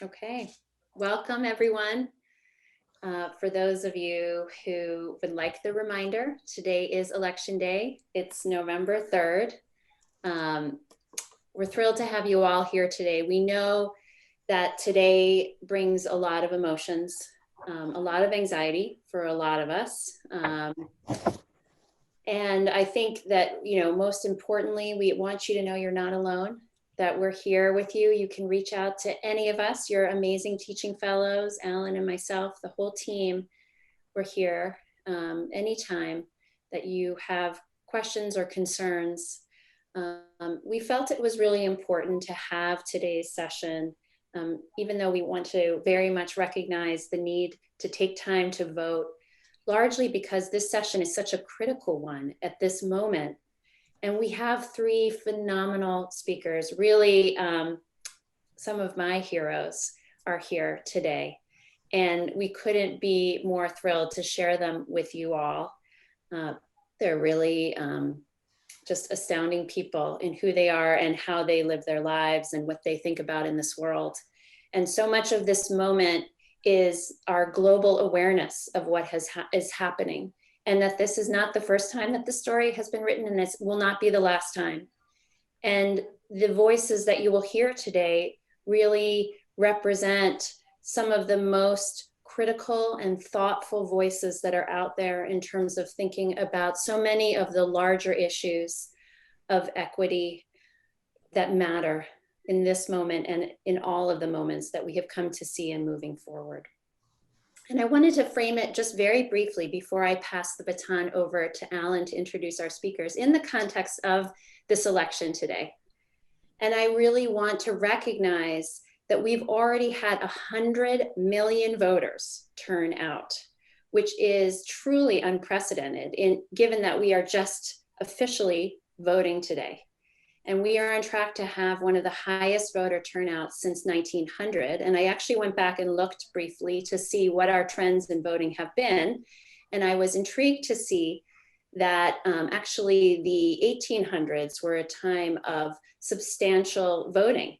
Okay, welcome everyone. For those of you who would like the reminder, today is Election Day. It's November 3rd. We're thrilled to have you all here today. We know that today brings a lot of emotions, a lot of anxiety for a lot of us. And I think that, most importantly, we want you to know you're not alone, that we're here with you. You can reach out to any of us, your amazing teaching fellows, Alan and myself, the whole team. We're here anytime that you have questions or concerns. We felt it was really important to have today's session, even though we want to very much recognize the need to take time to vote, largely because this session is such a critical one at this moment. And we have three phenomenal speakers. Really, some of my heroes are here today. And we couldn't be more thrilled to share them with you all. They're really just astounding people in who they are and how they live their lives and what they think about in this world. And so much of this moment is our global awareness of what is happening, and that this is not the first time that the story has been written, and it will not be the last time. And the voices that you will hear today really represent some of the most critical and thoughtful voices that are out there in terms of thinking about so many of the larger issues of equity that matter in this moment and in all of the moments that we have come to see in moving forward. And I wanted to frame it just very briefly before I pass the baton over to Alan to introduce our speakers in the context of this election today. And I really want to recognize that we've already had 100 million voters turn out, which is truly unprecedented given that we are just officially voting today. And we are on track to have one of the highest voter turnouts since 1900. And I actually went back and looked briefly to see what our trends in voting have been. And I was intrigued to see that actually the 1800s were a time of substantial voting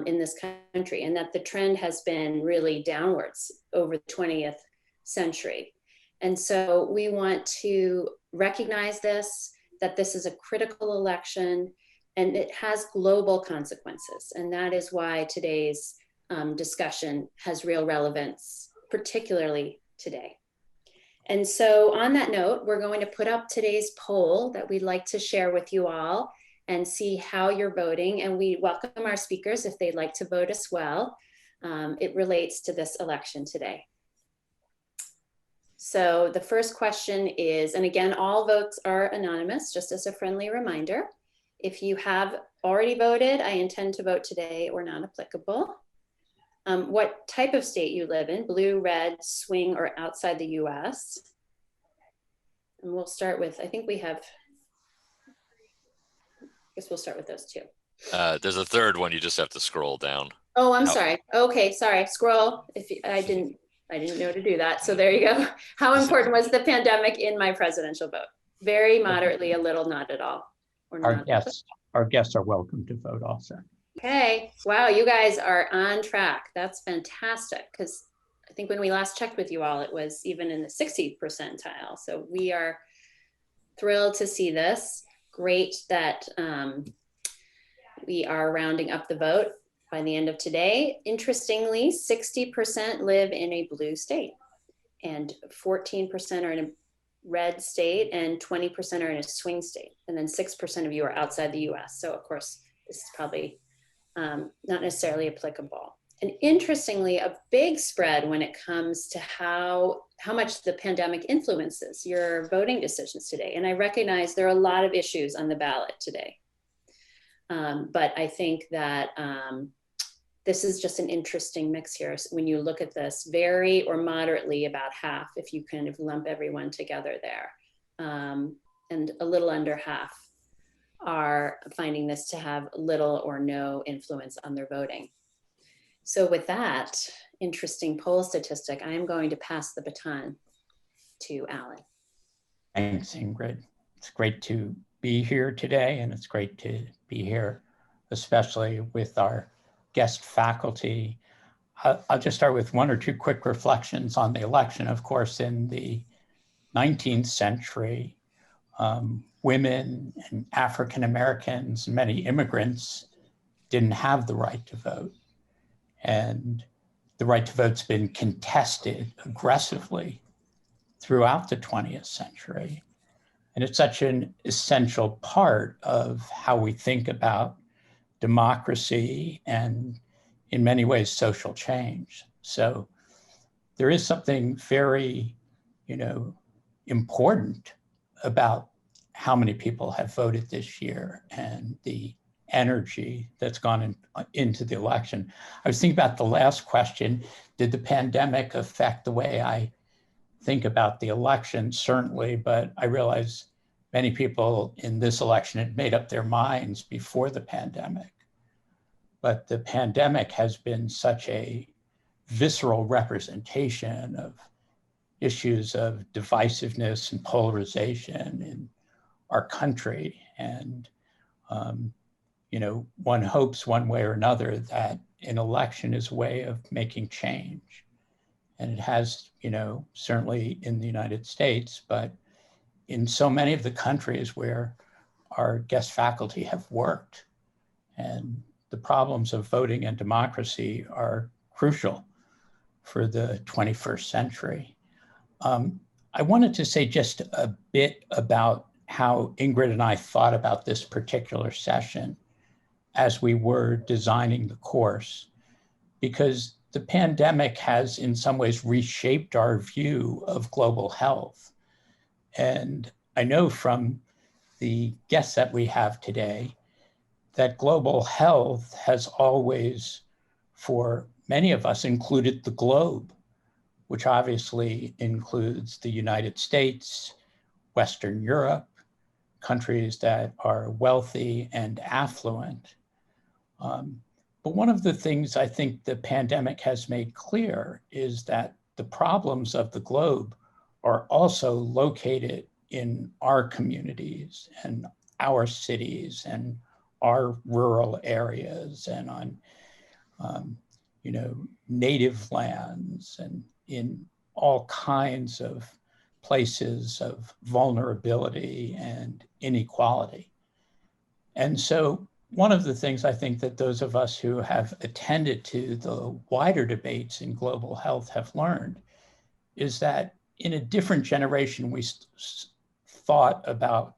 in this country, and that the trend has been really downwards over the 20th century. And so we want to recognize this, that this is a critical election, and it has global consequences. And that is why today's discussion has real relevance, particularly today. And so on that note, we're going to put up today's poll that we'd like to share with you all and see how you're voting. And we welcome our speakers if they'd like to vote as well. It relates to this election today. So the first question is, and again, all votes are anonymous, just as a friendly reminder. If you have already voted, I intend to vote today or not applicable. What type of state you live in, blue, red, swing, or outside the US. And we'll start with, I guess we'll start with those two. There's a third one, you just have to scroll down. Oh, I'm sorry. Okay, sorry, scroll. I didn't know to do that, so there you go. How important was the pandemic in my presidential vote? Very moderately, a little, not at all. Our guests are welcome to vote also. Okay, wow, you guys are on track. That's fantastic, because I think when we last checked with you all, it was even in the 60th percentile. So we are thrilled to see this. Great that we are rounding up the vote by the end of today. Interestingly, 60% live in a blue state, and 14% are in a red state, and 20% are in a swing state, and then 6% of you are outside the US. So of course, this is probably not necessarily applicable. And interestingly, a big spread when it comes to how much the pandemic influences your voting decisions today. And I recognize there are a lot of issues on the ballot today. But I think that this is just an interesting mix here. So when you look at this, very or moderately about half, if you kind of lump everyone together there, and a little under half are finding this to have little or no influence on their voting. So with that interesting poll statistic, I am going to pass the baton to Alan. Thanks, Ingrid. It's great to be here today, and it's great to be here, especially with our guest faculty. I'll just start with one or two quick reflections on the election. Of course, in the 19th century, women and African Americans, many immigrants, didn't have the right to vote. And the right to vote's been contested aggressively throughout the 20th century. And it's such an essential part of how we think about democracy and, in many ways, social change. So there is something very, important about how many people have voted this year and the energy that's gone into the election. I was thinking about the last question. Did the pandemic affect the way I think about the election? Certainly, but I realize many people in this election had made up their minds before the pandemic. But the pandemic has been such a visceral representation of issues of divisiveness and polarization in our country. And, one hopes one way or another that an election is a way of making change. And it has, certainly in the United States, but in so many of the countries where our guest faculty have worked. And the problems of voting and democracy are crucial for the 21st century. I wanted to say just a bit about how Ingrid and I thought about this particular session as we were designing the course, because the pandemic has in some ways reshaped our view of global health. And I know from the guests that we have today that global health has always, for many of us, included the globe, which obviously includes the United States, Western Europe, countries that are wealthy and affluent. But one of the things I think the pandemic has made clear is that the problems of the globe are also located in our communities and our cities and our rural areas and on, native lands and in all kinds of places of vulnerability and inequality. And so one of the things I think that those of us who have attended to the wider debates in global health have learned is that in a different generation, we thought about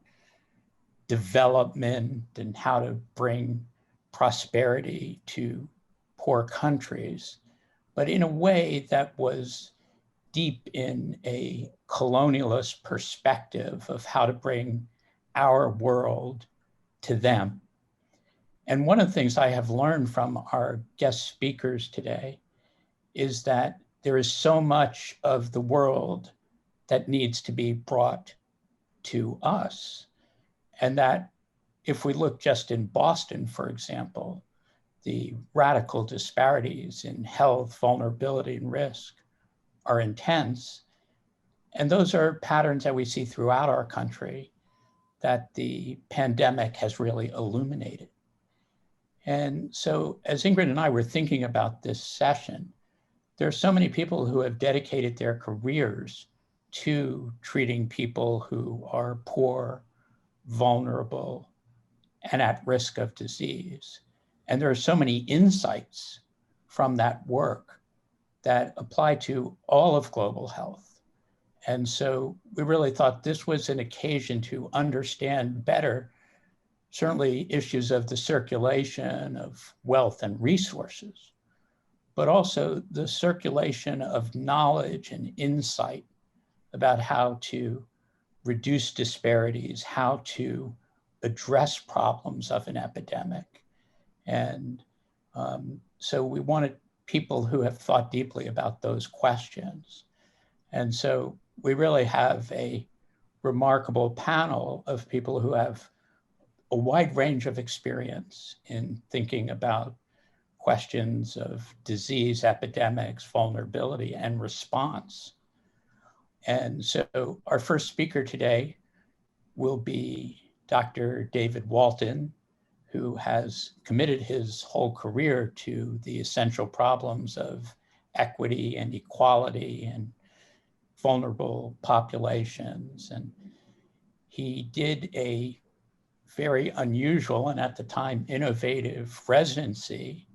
development and how to bring prosperity to poor countries, but in a way that was deep in a colonialist perspective of how to bring our world to them. And one of the things I have learned from our guest speakers today is that there is so much of the world that needs to be brought to us. And that if we look just in Boston, for example, the radical disparities in health, vulnerability, and risk are intense. And those are patterns that we see throughout our country that the pandemic has really illuminated. And so as Ingrid and I were thinking about this session, there are so many people who have dedicated their careers to treating people who are poor, vulnerable, and at risk of disease. And there are so many insights from that work that apply to all of global health. And so we really thought this was an occasion to understand better, certainly issues of the circulation of wealth and resources, but also the circulation of knowledge and insight about how to reduce disparities, how to address problems of an epidemic. And so we wanted people who have thought deeply about those questions. And so we really have a remarkable panel of people who have a wide range of experience in thinking about questions of disease, epidemics, vulnerability, and response. And so our first speaker today will be Dr. David Walton, who has committed his whole career to the essential problems of equity and equality and vulnerable populations. And he did a very unusual and at the time innovative residency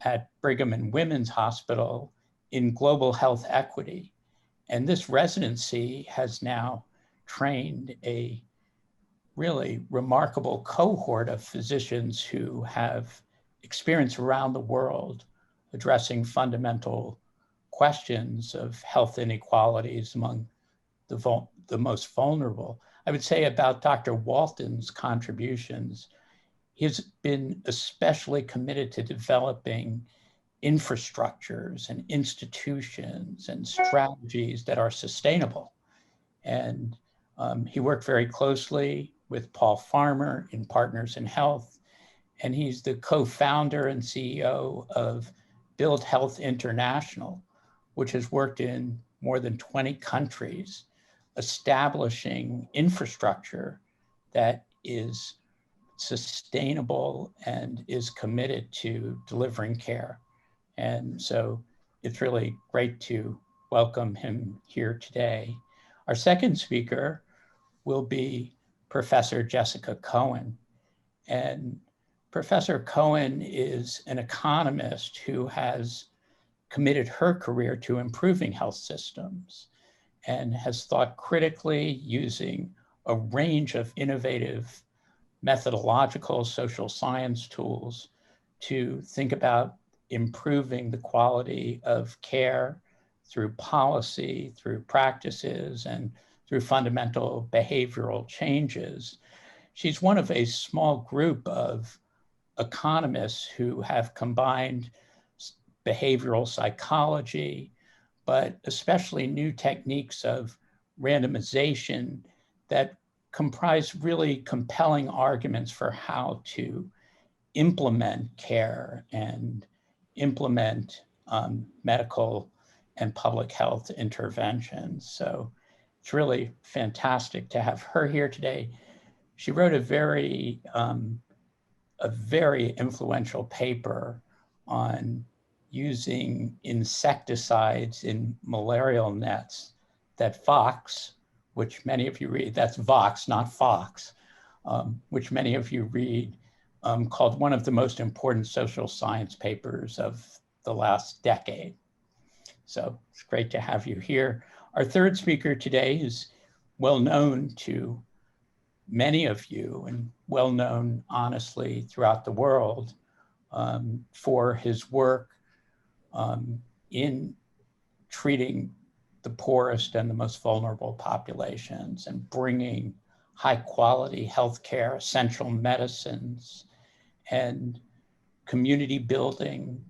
at Brigham and Women's Hospital in global health equity. And this residency has now trained a really remarkable cohort of physicians who have experience around the world addressing fundamental questions of health inequalities among the most vulnerable. I would say about Dr. Walton's contributions, he's been especially committed to developing infrastructures and institutions and strategies that are sustainable. And he worked very closely with Paul Farmer in Partners in Health, and he's the co-founder and CEO of Build Health International, which has worked in more than 20 countries, establishing infrastructure that is sustainable and is committed to delivering care. And so it's really great to welcome him here today. Our second speaker will be Professor Jessica Cohen. And Professor Cohen is an economist who has committed her career to improving health systems and has thought critically using a range of innovative methodological social science tools to think about improving the quality of care through policy, through practices, and through fundamental behavioral changes. She's one of a small group of economists who have combined behavioral psychology, but especially new techniques of randomization that comprise really compelling arguments for how to implement care and implement medical and public health interventions. So it's really fantastic to have her here today. She wrote a very influential paper on using insecticides in malarial nets that Fox, which many of you read, that's Vox, not Fox, which many of you read, called one of the most important social science papers of the last decade. So it's great to have you here. Our third speaker today is well known to many of you and well known, honestly, throughout the world for his work in treating the poorest and the most vulnerable populations and bringing high quality healthcare, essential medicines, and community building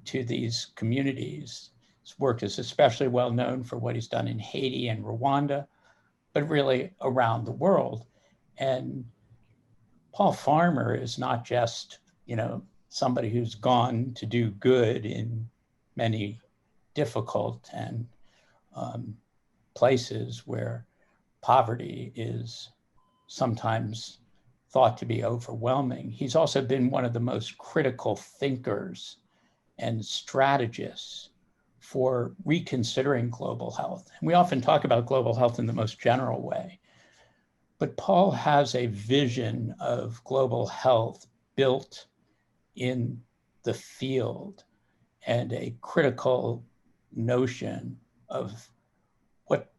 to these communities. His work is especially well known for what he's done in Haiti and Rwanda, but really around the world. And Paul Farmer is not just, somebody who's gone to do good in many difficult and places where poverty is sometimes thought to be overwhelming. He's also been one of the most critical thinkers and strategists for reconsidering global health. And we often talk about global health in the most general way, but Paul has a vision of global health built in the field and a critical notion of what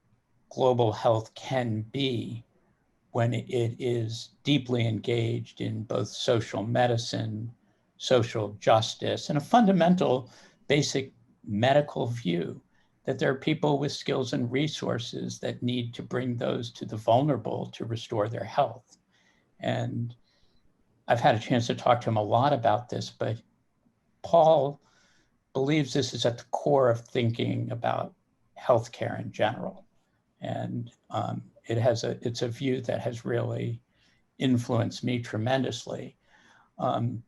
global health can be when it is deeply engaged in both social medicine, social justice, and a fundamental basic medical view that there are people with skills and resources that need to bring those to the vulnerable to restore their health. And I've had a chance to talk to him a lot about this, but Paul believes this is at the core of thinking about healthcare in general. And it's a view that has really influenced me tremendously. I'm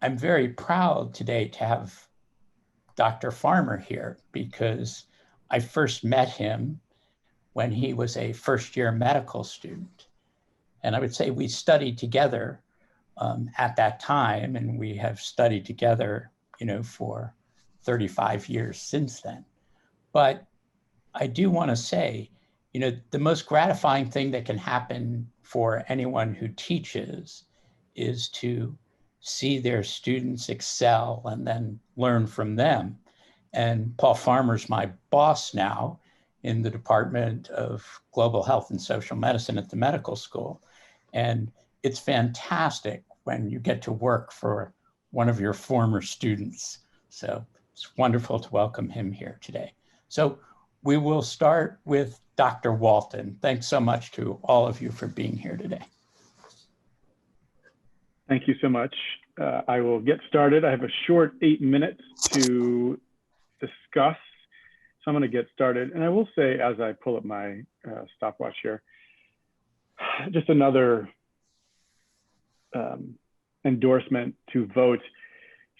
very proud today to have Dr. Farmer here because I first met him when he was a first-year medical student. And I would say we studied together at that time, and we have studied together, for 35 years since then. But I do want to say, the most gratifying thing that can happen for anyone who teaches is to see their students excel and then learn from them. And Paul Farmer's my boss now in the Department of Global Health and Social Medicine at the medical school. And it's fantastic when you get to work for one of your former students. So it's wonderful to welcome him here today. So we will start with Dr. Walton. Thanks so much to all of you for being here today. Thank you so much. I will get started. I have a short 8 minutes to discuss. So I'm going to get started. And I will say, as I pull up my stopwatch here, just another endorsement to vote.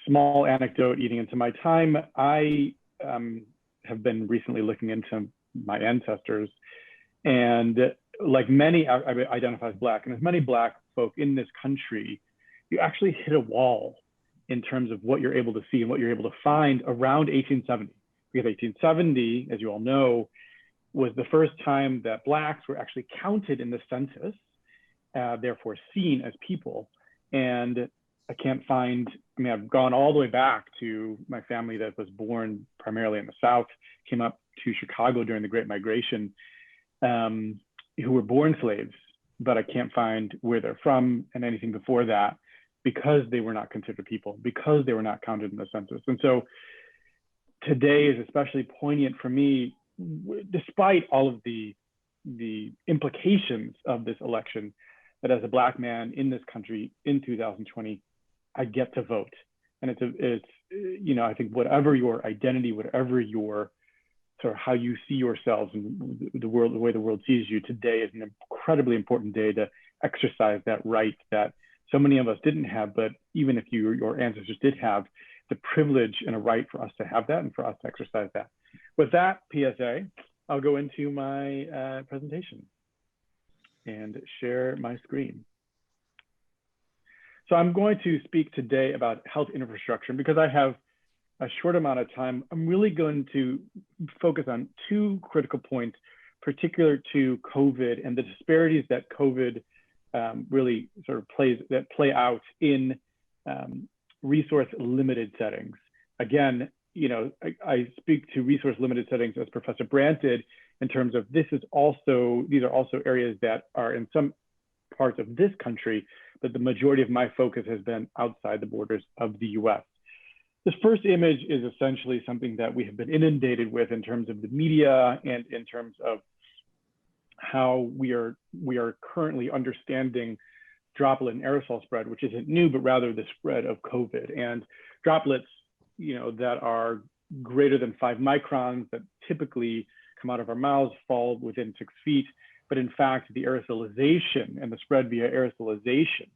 Small anecdote eating into my time. I have been recently looking into my ancestors, and like many, I identify as Black, and as many Black folk in this country, you actually hit a wall in terms of what you're able to see and what you're able to find around 1870. Because 1870, as you all know, was the first time that Blacks were actually counted in the census, therefore seen as people. And I can't find, I've gone all the way back to my family that was born primarily in the South, came up to Chicago during the Great Migration, who were born slaves, but I can't find where they're from and anything before that, because they were not considered people, because they were not counted in the census. And so today is especially poignant for me, despite all of the implications of this election, that as a Black man in this country in 2020, I get to vote. And it's I think whatever your identity, whatever your sort of how you see yourselves and the world, the way the world sees you, today is an incredibly important day to exercise that right that so many of us didn't have, but even if your ancestors did have, the privilege and a right for us to have that and for us to exercise that. With that PSA, I'll go into my presentation and share my screen. So I'm going to speak today about health infrastructure, and because I have a short amount of time, I'm really going to focus on two critical points, particular to COVID and the disparities that COVID really sort of play out in resource limited settings. Again, I speak to resource limited settings as Professor Brandt did, in terms of these are also areas that are in some parts of this country, but the majority of my focus has been outside the borders of the US. This first image is essentially something that we have been inundated with in terms of the media and in terms of how we are currently understanding droplet and aerosol spread, which isn't new, but rather the spread of COVID. And droplets, that are greater than 5 microns that typically come out of our mouths fall within 6 feet. But in fact, the aerosolization and the spread via aerosolization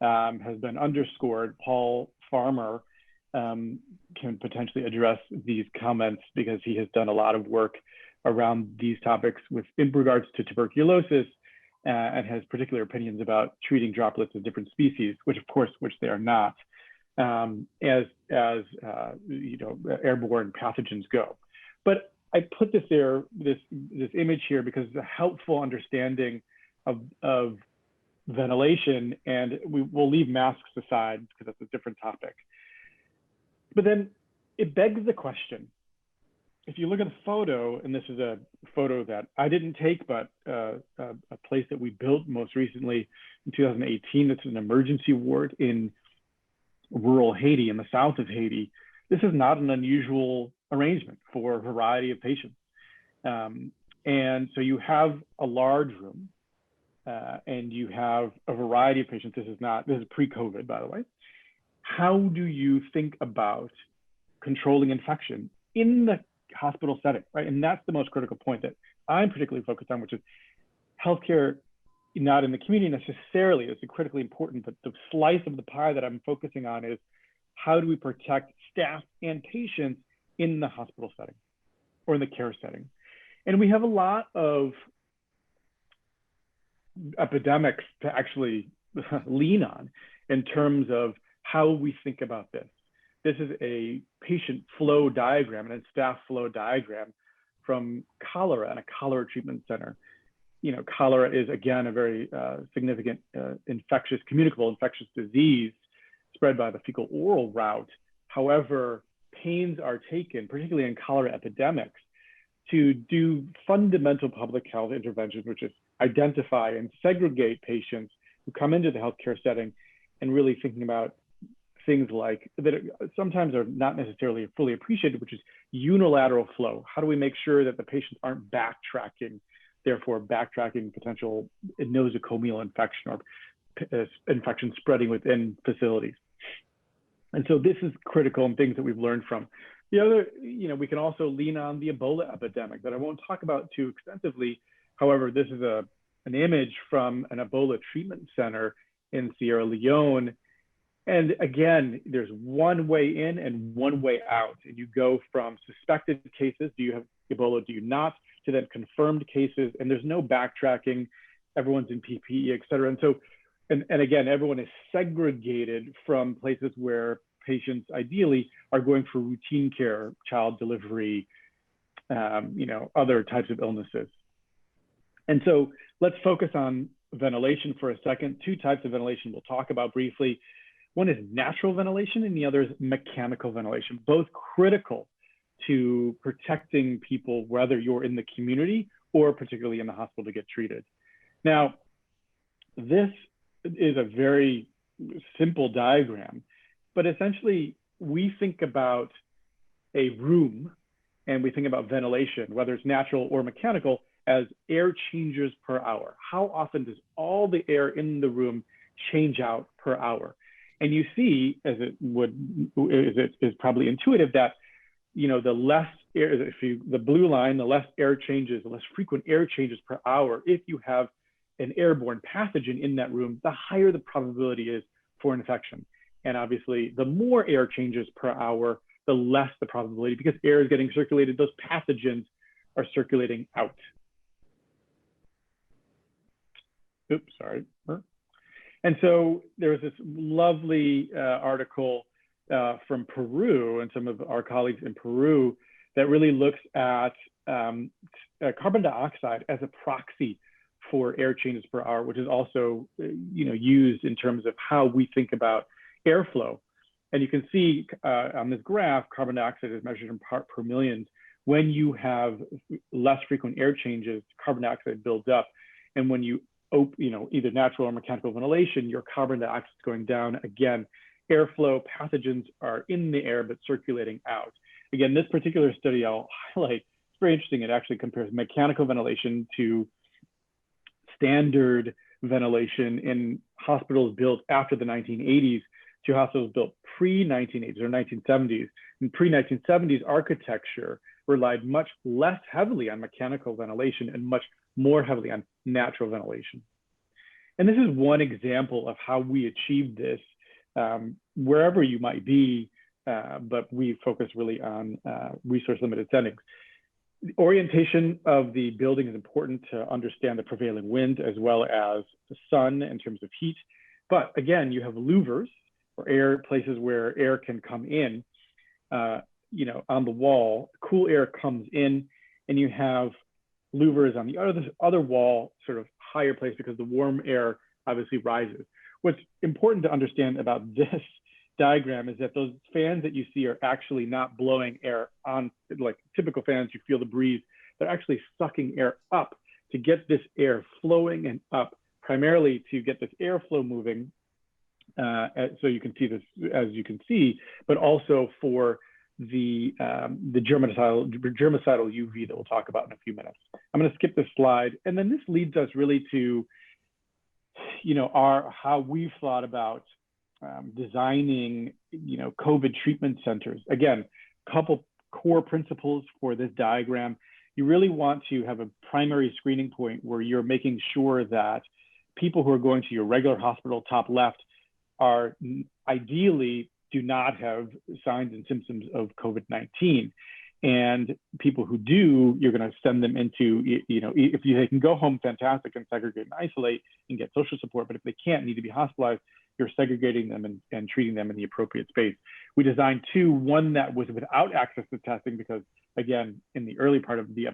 has been underscored. Paul Farmer can potentially address these comments because he has done a lot of work around these topics in regards to tuberculosis and has particular opinions about treating droplets as different species, which they are not, as airborne pathogens go. But I put this image here because it's a helpful understanding of ventilation, and we'll leave masks aside because that's a different topic. But then it begs the question, if you look at the photo, and this is a photo that I didn't take, but a place that we built most recently in 2018, that's an emergency ward in rural Haiti, in the south of Haiti. This is not an unusual arrangement for a variety of patients. And so you have a large room and you have a variety of patients. This is pre-COVID, by the way. How do you think about controlling infection in the hospital setting, right? And that's the most critical point that I'm particularly focused on, which is healthcare, not in the community necessarily, is critically important, but the slice of the pie that I'm focusing on is how do we protect staff and patients in the hospital setting or in the care setting? And we have a lot of epidemics to actually lean on in terms of how we think about this. this is a patient flow diagram and a staff flow diagram from cholera and a cholera treatment center. Cholera is, again, a very significant communicable infectious disease spread by the fecal-oral route. However, pains are taken, particularly in cholera epidemics, to do fundamental public health interventions, which is identify and segregate patients who come into the healthcare setting, and really thinking about things like that sometimes are not necessarily fully appreciated, which is unilateral flow. How do we make sure that the patients aren't backtracking, therefore backtracking potential nosocomial infection or infection spreading within facilities? And so this is critical and things that we've learned from. The other, we can also lean on the Ebola epidemic that I won't talk about too extensively. However, this is an image from an Ebola treatment center in Sierra Leone. And again, there's one way in and one way out. And you go from suspected cases, do you have Ebola, do you not, to then confirmed cases. And there's no backtracking. Everyone's in PPE, et cetera. And so, and again, everyone is segregated from places where patients ideally are going for routine care, child delivery, other types of illnesses. And so let's focus on ventilation for a second. Two types of ventilation we'll talk about briefly. One is natural ventilation and the other is mechanical ventilation, both critical to protecting people, whether you're in the community or particularly in the hospital to get treated. Now, this is a very simple diagram, but essentially we think about a room and we think about ventilation, whether it's natural or mechanical, as air changes per hour. How often does all the air in the room change out per hour? And you see, as it is probably intuitive, that the less air, the blue line, the less air changes, the less frequent air changes per hour. If you have an airborne pathogen in that room, the higher the probability is for infection. And obviously, the more air changes per hour, the less the probability, because air is getting circulated, those pathogens are circulating out. Oops, sorry. And so there was this lovely article from Peru and some of our colleagues in Peru that really looks at carbon dioxide as a proxy for air changes per hour, which is also used in terms of how we think about airflow. And you can see on this graph, carbon dioxide is measured in part per million. When you have less frequent air changes, carbon dioxide builds up. And when you either natural or mechanical ventilation, your carbon dioxide is going down. Again, airflow, pathogens are in the air, but circulating out. Again, this particular study I'll highlight, it's very interesting. It actually compares mechanical ventilation to standard ventilation in hospitals built after the 1980s to hospitals built pre-1980s or 1970s. In pre-1970s, architecture relied much less heavily on mechanical ventilation and much more heavily on natural ventilation. And this is one example of how we achieved this wherever you might be, but we focus really on resource-limited settings. The orientation of the building is important to understand the prevailing wind as well as the sun in terms of heat. But again, you have louvers or air places where air can come in, on the wall, cool air comes in, and you have louvers on the other wall, sort of higher place because the warm air obviously rises. What's important to understand about this diagram is that those fans that you see are actually not blowing air on like typical fans. You feel the breeze. They're actually sucking air up to get this air flowing and up, primarily to get this airflow moving. So you can see this, as you can see, but also for the germicidal UV that we'll talk about in a few minutes. I'm going to skip this slide, and then this leads us really to, how we've thought about designing, COVID treatment centers. Again, a couple core principles for this diagram. You really want to have a primary screening point where you're making sure that people who are going to your regular hospital, top left, are ideally do not have signs and symptoms of COVID-19. And people who do, you're going to send them into, if they can go home, fantastic, and segregate and isolate and get social support. But if they can't, need to be hospitalized, you're segregating them and treating them in the appropriate space. We designed two, one that was without access to testing because, again, in the early part of the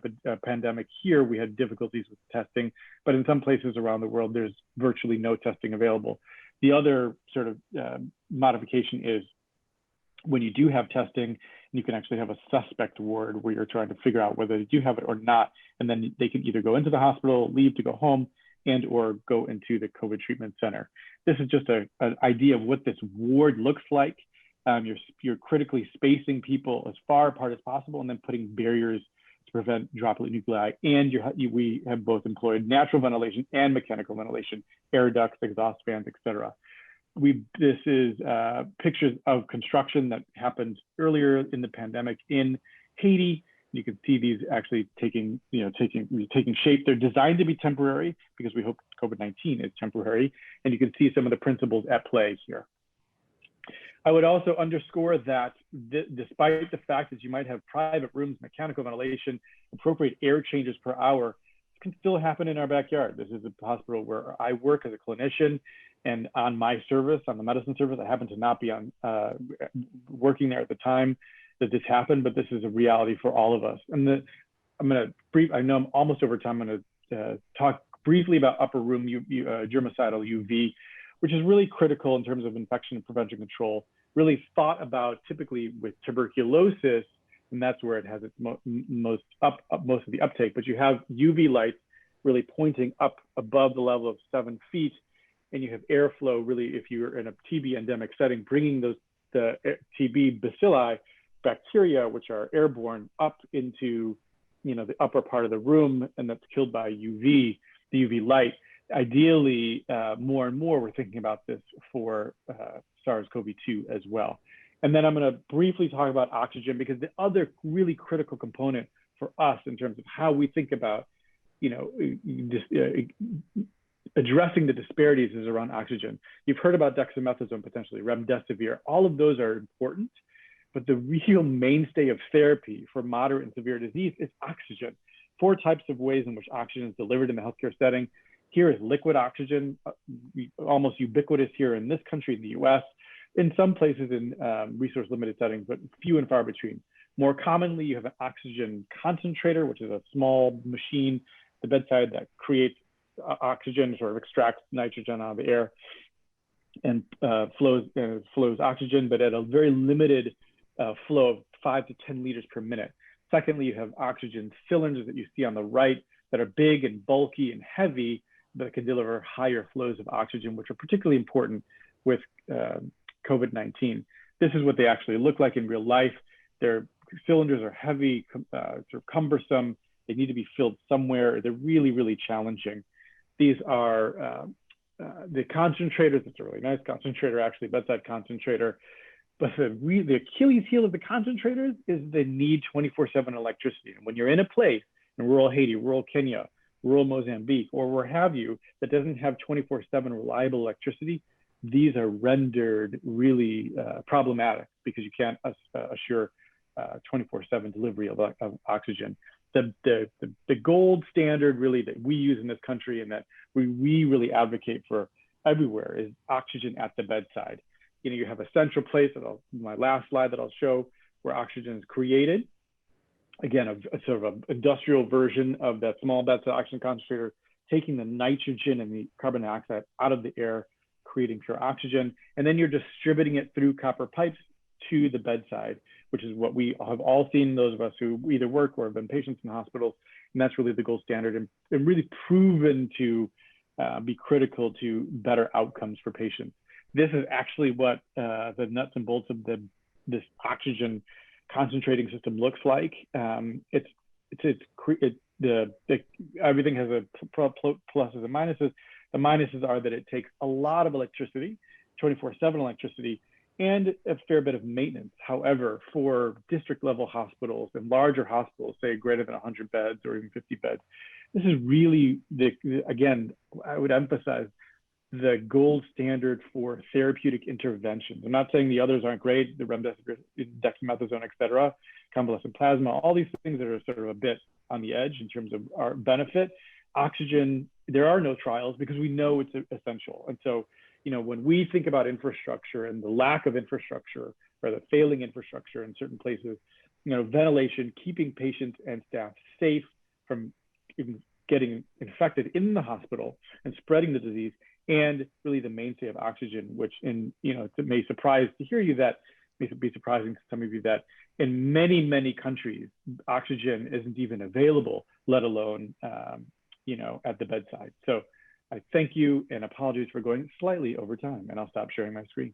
pandemic here, we had difficulties with testing, but in some places around the world, there's virtually no testing available. The other sort of modification is when you do have testing, you can actually have a suspect ward where you're trying to figure out whether you do have it or not. And then they can either go into the hospital, leave to go home, and or go into the COVID treatment center. This is just an idea of what this ward looks like. You're critically spacing people as far apart as possible and then putting barriers to prevent droplet nuclei. And we have both employed natural ventilation and mechanical ventilation, air ducts, exhaust fans, etc. This is pictures of construction that happened earlier in the pandemic in Haiti. You can see these actually taking shape. They're designed to be temporary because we hope COVID-19 is temporary. And you can see some of the principles at play here. I would also underscore that despite the fact that you might have private rooms, mechanical ventilation, appropriate air changes per hour, it can still happen in our backyard. This is a hospital where I work as a clinician, and on my service, on the medicine service, I happen to not be on working there at the time that this happened, but this is a reality for all of us. And I know I'm almost over time. I'm going to talk briefly about upper room germicidal UV, which is really critical in terms of infection and prevention control, really thought about typically with tuberculosis, and that's where it has its most of the uptake, but you have UV lights really pointing up above the level of 7 feet, and you have airflow really, if you're in a TB endemic setting, bringing the TB bacilli, bacteria, which are airborne, up into the upper part of the room, and that's killed by the UV light. Ideally, more and more, we're thinking about this for SARS-CoV-2 as well. And then I'm going to briefly talk about oxygen, because the other really critical component for us in terms of how we think about, addressing the disparities is around oxygen. You've heard about dexamethasone, potentially remdesivir. All of those are important, but the real mainstay of therapy for moderate and severe disease is oxygen. 4 types of ways in which oxygen is delivered in the healthcare setting. Here is liquid oxygen, almost ubiquitous here in this country, in the US, in some places in resource limited settings, but few and far between. More commonly, you have an oxygen concentrator, which is a small machine at the bedside that creates oxygen, sort of extracts nitrogen out of the air and flows oxygen, but at a very limited flow of 5 to 10 liters per minute. Secondly, you have oxygen cylinders that you see on the right that are big and bulky and heavy, but can deliver higher flows of oxygen, which are particularly important with COVID-19. This is what they actually look like in real life. Their cylinders are heavy, sort of cumbersome. They need to be filled somewhere. They're really, really challenging. These are the concentrators. It's a really nice concentrator, actually, bedside concentrator. But the Achilles heel of the concentrators is the need 24/7 electricity. And when you're in a place in rural Haiti, rural Kenya, rural Mozambique, or where have you, that doesn't have 24/7 reliable electricity, these are rendered really problematic because you can't assure 24/7 delivery of oxygen. The gold standard really that we use in this country and that we really advocate for everywhere is oxygen at the bedside. You have a central place, my last slide that I'll show, where oxygen is created. Again, a sort of an industrial version of that small bedside oxygen concentrator, taking the nitrogen and the carbon dioxide out of the air, creating pure oxygen. And then you're distributing it through copper pipes to the bedside, which is what we have all seen, those of us who either work or have been patients in hospitals. And that's really the gold standard and really proven to be critical to better outcomes for patients. This is actually what the nuts and bolts of this oxygen concentrating system looks like. Everything has a pluses and minuses. The minuses are that it takes a lot of electricity, 24/7 electricity, and a fair bit of maintenance. However, for district level hospitals and larger hospitals, say greater than 100 beds or even 50 beds, this is really, again, I would emphasize the gold standard for therapeutic interventions. I'm not saying the others aren't great, the remdesivir, dexamethasone, et cetera, convalescent plasma, all these things that are sort of a bit on the edge in terms of our benefit. Oxygen, there are no trials because we know it's essential. And so, when we think about infrastructure and the lack of infrastructure or the failing infrastructure in certain places, ventilation, keeping patients and staff safe from even getting infected in the hospital and spreading the disease, and really the mainstay of oxygen, which it may surprise to hear you that, may be surprising to some of you that in many, many countries, oxygen isn't even available, let alone, at the bedside. So I thank you and apologies for going slightly over time, and I'll stop sharing my screen.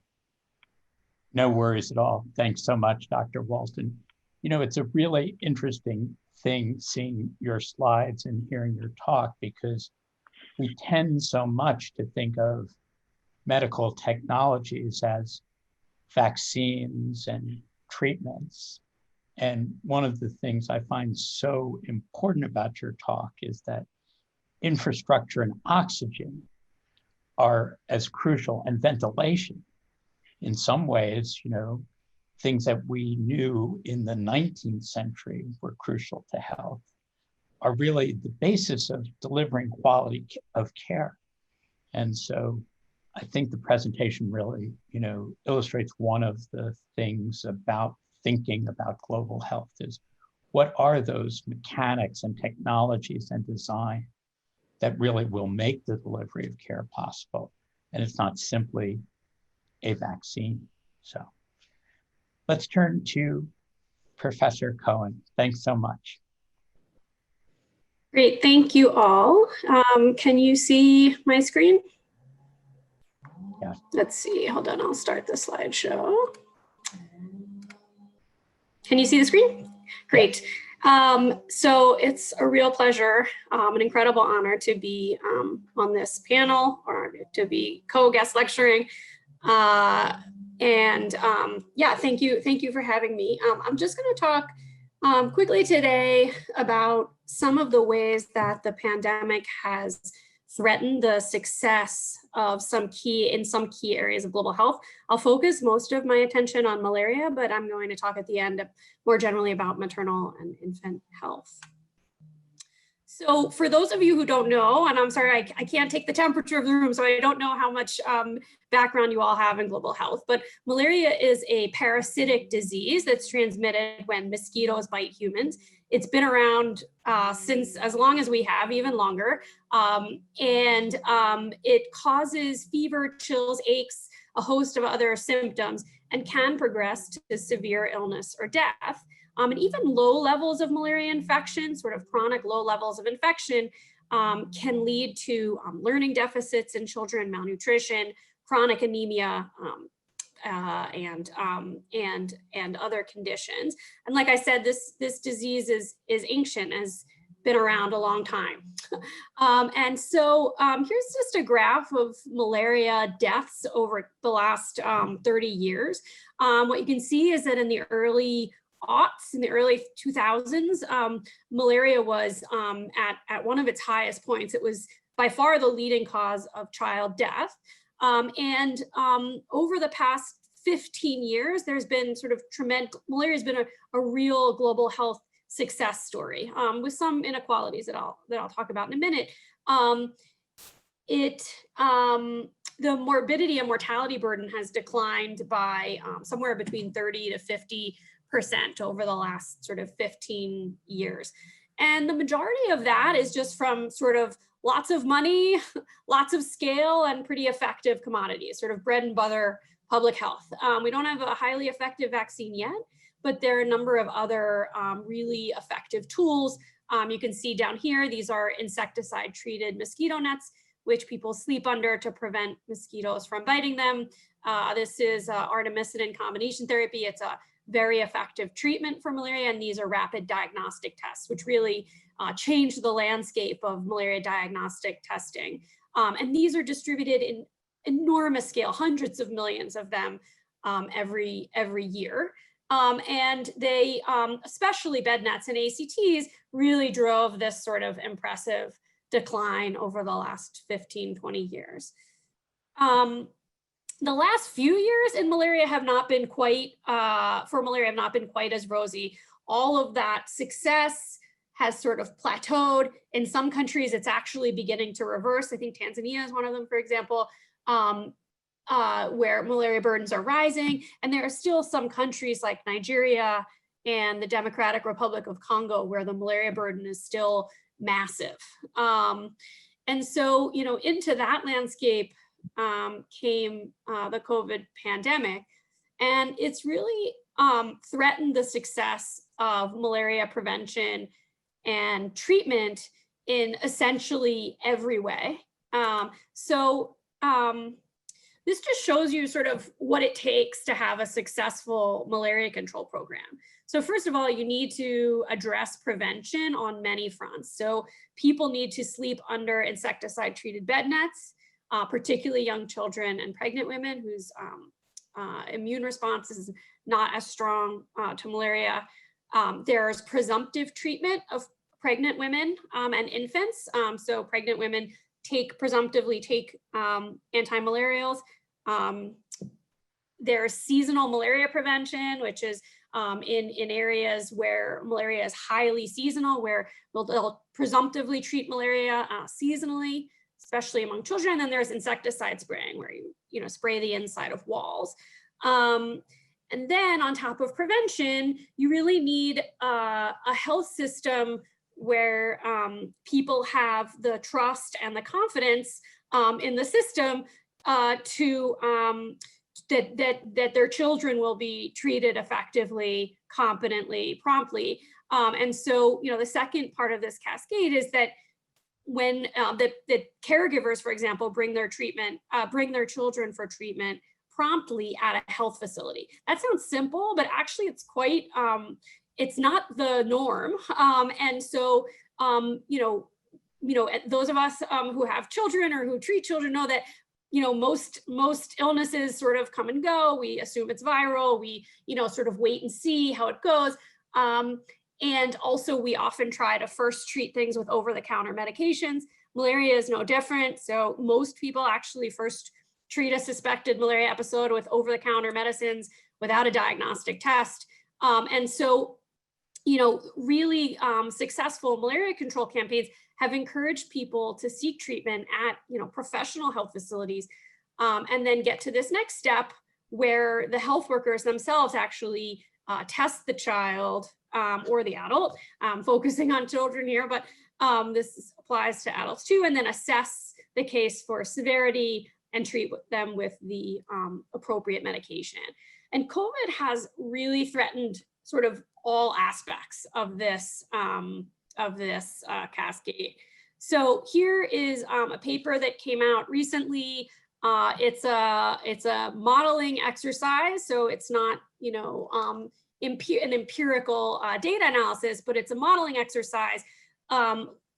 No worries at all. Thanks so much, Dr. Walton. It's a really interesting thing seeing your slides and hearing your talk, because we tend so much to think of medical technologies as vaccines and treatments. And one of the things I find so important about your talk is that infrastructure and oxygen are as crucial, and ventilation. In some ways, things that we knew in the 19th century were crucial to health are really the basis of delivering quality of care. And so I think the presentation really, illustrates one of the things about thinking about global health is, what are those mechanics and technologies and design that really will make the delivery of care possible? And it's not simply a vaccine. So let's turn to Professor Cohen. Thanks so much. Great, thank you all. Can you see my screen? Yeah. Let's see, hold on, I'll start the slideshow. Can you see the screen? Great. So it's a real pleasure, an incredible honor to be on this panel, or to be co-guest lecturing. Yeah, thank you for having me. I'm just going to talk quickly today about some of the ways that the pandemic has threatened the success of some key areas of global health. I'll focus most of my attention on malaria, but I'm going to talk at the end more generally about maternal and infant health. So for those of you who don't know, and I'm sorry, I can't take the temperature of the room, so I don't know how much background you all have in global health, but malaria is a parasitic disease that's transmitted when mosquitoes bite humans. It's been around since as long as we have, even longer. It causes fever, chills, aches, a host of other symptoms, and can progress to severe illness or death. And even low levels of malaria infection, sort of chronic low levels of infection, can lead to learning deficits in children, malnutrition, chronic anemia, and other conditions. And like I said, this disease is ancient, has been around a long time. Here's just a graph of malaria deaths over the last 30 years. What you can see is that in the early aughts, in the early 2000s, malaria was at one of its highest points. It was by far the leading cause of child death. Over the past 15 years, there's been sort of tremendous, malaria has been a real global health success story, with some inequalities that I'll talk about in a minute. The morbidity and mortality burden has declined by somewhere between 30 to 50% over the last sort of 15 years. And the majority of that is just from sort of lots of money, lots of scale, and pretty effective commodities, sort of bread and butter public health. We don't have a highly effective vaccine yet, but there are a number of other really effective tools. You can see down here, these are insecticide-treated mosquito nets, which people sleep under to prevent mosquitoes from biting them. This is artemisinin combination therapy. It's a very effective treatment for malaria, and these are rapid diagnostic tests, which really changed the landscape of malaria diagnostic testing. And these are distributed in enormous scale, hundreds of millions of them every year. And they, especially bed nets and ACTs, really drove this sort of impressive decline over the last 15, 20 years. The last few years in malaria have not been quite, for malaria have not been quite as rosy. All of that success has sort of plateaued. In some countries, it's actually beginning to reverse. I think Tanzania is one of them, for example. where malaria burdens are rising. And there are still some countries like Nigeria and the Democratic Republic of Congo where the malaria burden is still massive. And so, into that landscape came the COVID pandemic. And it's really threatened the success of malaria prevention and treatment in essentially every way. This just shows you sort of what it takes to have a successful malaria control program. So first of all, you need to address prevention on many fronts. So people need to sleep under insecticide-treated bed nets, particularly young children and pregnant women whose immune response is not as strong to malaria. There's presumptive treatment of pregnant women and infants. So pregnant women presumptively take anti-malarials. There's seasonal malaria prevention, which is in areas where malaria is highly seasonal, where they'll presumptively treat malaria seasonally, especially among children. And then there's insecticide spraying, where you spray the inside of walls. And then on top of prevention, you really need a health system where people have the trust and the confidence in the system that their children will be treated effectively, competently, promptly. And so, the second part of this cascade is that when the caregivers, for example, bring their children for treatment promptly at a health facility. That sounds simple, but actually it's quite, it's not the norm. And so, those of us who have children or who treat children know that, most illnesses sort of come and go. We assume it's viral. We, sort of wait and see how it goes. And also we often try to first treat things with over-the-counter medications. Malaria is no different. So most people actually first treat a suspected malaria episode with over-the-counter medicines without a diagnostic test. And so, really successful malaria control campaigns have encouraged people to seek treatment at, professional health facilities, and then get to this next step where the health workers themselves actually test the child or the adult, focusing on children here, but this applies to adults too, and then assess the case for severity and treat them with the appropriate medication. And COVID has really threatened sort of all aspects of this cascade. So here is a paper that came out recently. It's a modeling exercise, so it's not an empirical data analysis, but it's a modeling exercise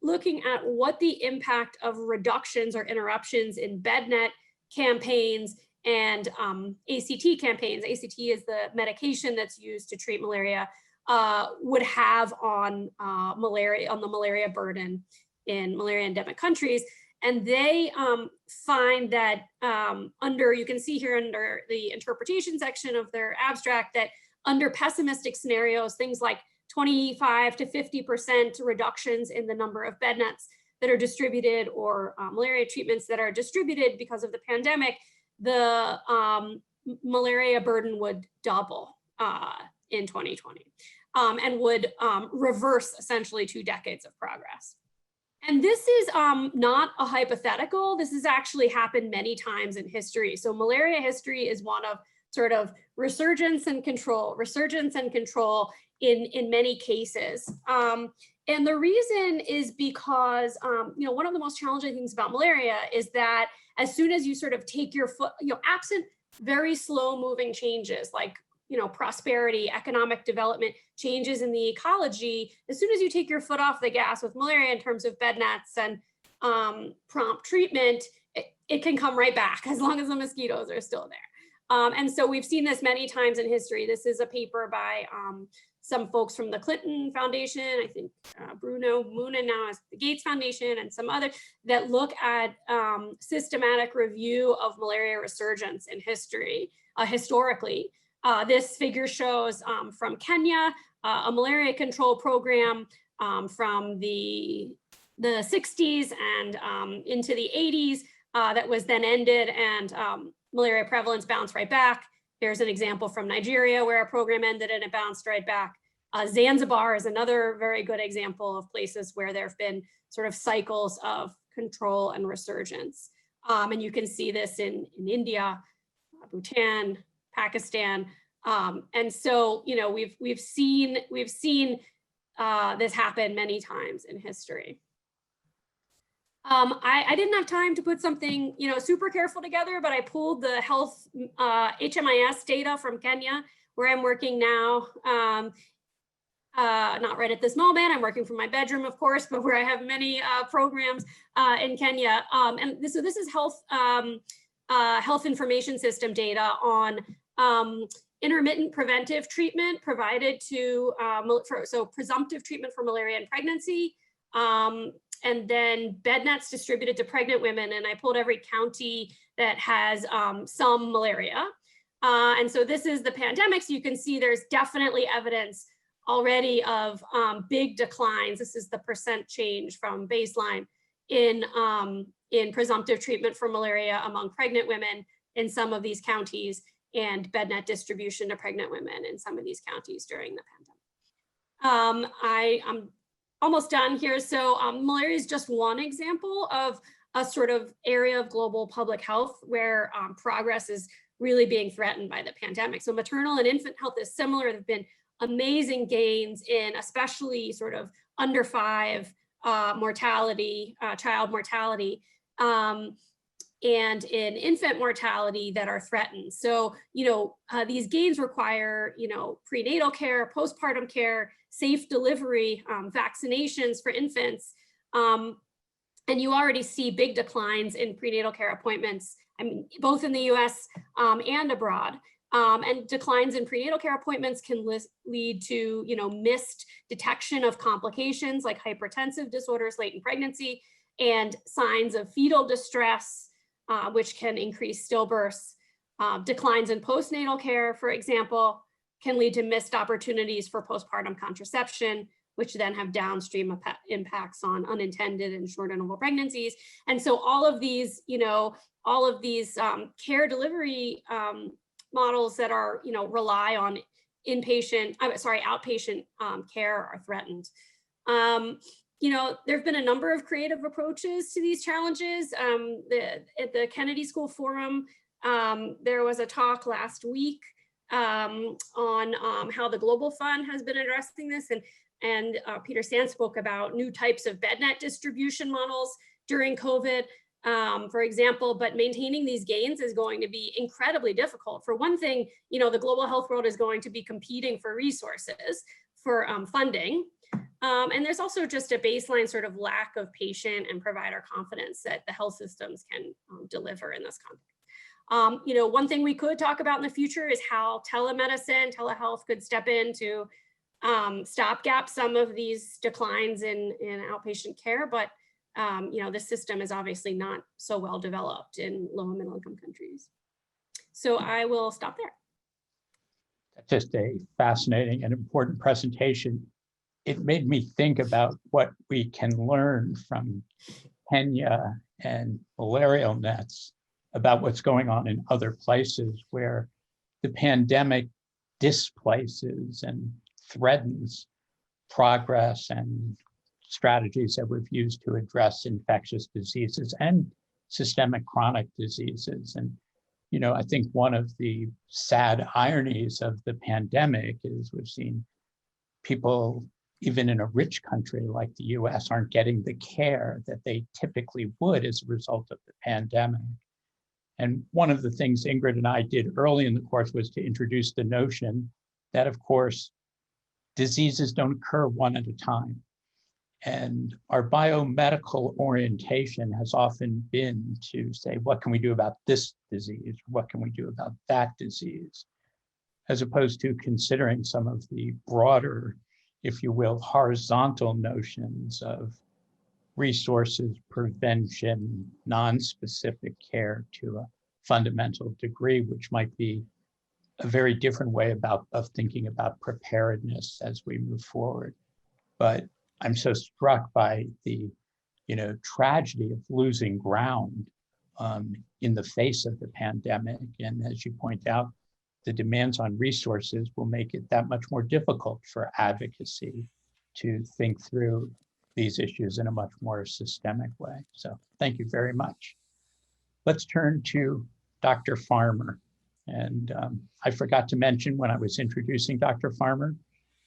looking at what the impact of reductions or interruptions in bednet campaigns and ACT campaigns. ACT is the medication that's used to treat malaria, would have on the malaria burden in malaria endemic countries. And they find that you can see here under the interpretation section of their abstract, that under pessimistic scenarios, things like 25 to 50% reductions in the number of bed nets that are distributed, or malaria treatments that are distributed because of the pandemic, the malaria burden would double in 2020 and would reverse essentially 2 decades of progress. And this is not a hypothetical. This has actually happened many times in history. So malaria history is one of sort of resurgence and control in many cases. And the reason is because, one of the most challenging things about malaria is that as soon as you sort of take your foot, absent very slow moving changes like, prosperity, economic development, changes in the ecology, as soon as you take your foot off the gas with malaria in terms of bed nets and prompt treatment, it can come right back as long as the mosquitoes are still there. And so we've seen this many times in history. This is a paper by some folks from the Clinton Foundation, I think Bruno Moonen now has the Gates Foundation, and some other that look at systematic review of malaria resurgence in history, historically. This figure shows from Kenya, a malaria control program from the 60s and into the 80s, that was then ended, and malaria prevalence bounced right back. There's an example from Nigeria where a program ended and it bounced right back. Zanzibar is another very good example of places where there have been sort of cycles of control and resurgence. And you can see this in India, Bhutan, Pakistan. And so, you know, we've seen this happen many times in history. I didn't have time to put something, you know, super careful together, but I pulled the health HMIS data from Kenya, where I'm working now. Not right at this moment, I'm working from my bedroom, of course, but where I have many programs in Kenya. So this is health information system data on intermittent preventive treatment provided to, so presumptive treatment for malaria in pregnancy, and then bed nets distributed to pregnant women. And I pulled every county that has some malaria. And so this is the pandemic. So you can see there's definitely evidence already of big declines. This is the percent change from baseline in presumptive treatment for malaria among pregnant women in some of these counties, and bed net distribution to pregnant women in some of these counties during the pandemic. I'm almost done here. So malaria is just one example of a sort of area of global public health where progress is really being threatened by the pandemic. So maternal and infant health is similar. There have been amazing gains in especially sort of under 5 mortality, child mortality, and in infant mortality that are threatened. So, you know, these gains require, you know, prenatal care, postpartum care, safe delivery, vaccinations for infants. And you already see big declines in prenatal care appointments, I mean, both in the US and abroad. And declines in prenatal care appointments can lead to, you know, missed detection of complications like hypertensive disorders late in pregnancy, and signs of fetal distress, which can increase stillbirths. Declines in postnatal care, for example, can lead to missed opportunities for postpartum contraception, which then have downstream impacts on unintended and short interval pregnancies. And so all of these, you know, care delivery models that are, you know, rely on outpatient care are threatened. You know, there have been a number of creative approaches to these challenges. At the Kennedy School Forum, there was a talk last week on how the Global Fund has been addressing this, and Peter Sand spoke about new types of bed net distribution models during COVID, for example, but maintaining these gains is going to be incredibly difficult. For one thing, you know, the global health world is going to be competing for resources, for funding. And there's also just a baseline sort of lack of patient and provider confidence that the health systems can deliver in this context. You know, one thing we could talk about in the future is how telemedicine, telehealth could step in to stopgap some of these declines in outpatient care, but you know, this system is obviously not so well developed in low and middle income countries. So I will stop there. Just a fascinating and important presentation. It made me think about what we can learn from Kenya and malarial nets about what's going on in other places where the pandemic displaces and threatens progress and strategies that we've used to address infectious diseases and systemic chronic diseases. And, you know, I think one of the sad ironies of the pandemic is we've seen people, even in a rich country like the US, aren't getting the care that they typically would as a result of the pandemic. And one of the things Ingrid and I did early in the course was to introduce the notion that, of course, diseases don't occur one at a time. And our biomedical orientation has often been to say, what can we do about this disease? What can we do about that disease? As opposed to considering some of the broader, if you will, horizontal notions of resources, prevention, non-specific care to a fundamental degree, which might be a very different way of thinking about preparedness as we move forward. But I'm so struck by the, you know, tragedy of losing ground in the face of the pandemic. And as you point out, the demands on resources will make it that much more difficult for advocacy to think through these issues in a much more systemic way. So thank you very much. Let's turn to Dr. Farmer. And I forgot to mention when I was introducing Dr. Farmer